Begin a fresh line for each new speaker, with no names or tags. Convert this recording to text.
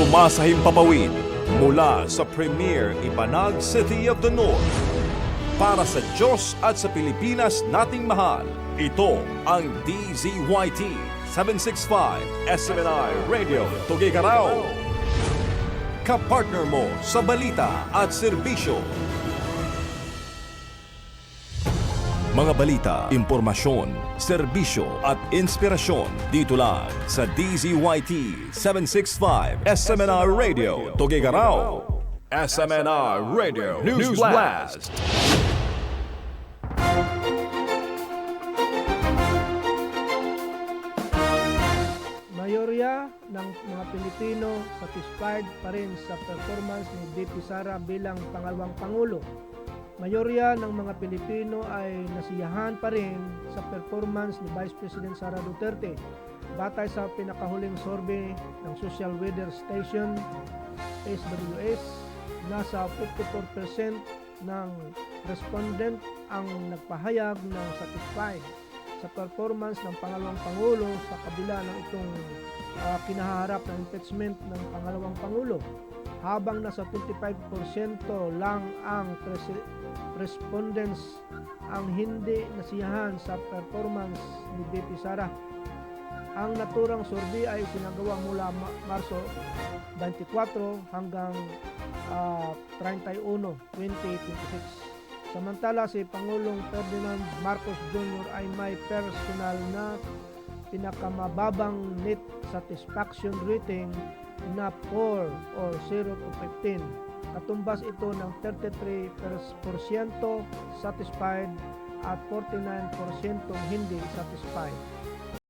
Sumasahimpapawid mula sa Premier Ibanag City of the North. Para sa Diyos at sa Pilipinas nating mahal, ito ang DZYT 765 SMNI Radio Tuguegarao. Kapartner mo sa balita at serbisyo. Mga balita, impormasyon, serbisyo at inspirasyon dito lang sa DZYT 765 SMNR Radio Tuguegarao. SMNR Radio News Blast.
Mayorya ng mga Pilipino satisfied pa rin sa performance ni VP Sara bilang pangalawang Pangulo. Mayorya ng mga Pilipino ay nasiyahan pa rin sa performance ni Vice President Sara Duterte. Batay sa pinakahuling survey ng Social Weather Station, SWS, nasa 54% ng respondent ang nagpahayag ng satisfied sa performance ng pangalawang Pangulo sa kabila ng itong kinaharap na impeachment ng pangalawang Pangulo. Habang nasa 25% lang ang respondents ang hindi nasiyahan sa performance ni VP Sara. Ang naturang survey ay sinagawa mula Marso 24 hanggang 31, 2026. Samantala si Pangulong Ferdinand Marcos Jr. ay may personal na pinakamababang net satisfaction rating na 4 or 0 to 15. Katumbas ito ng 33% satisfied at 49% hindi satisfied.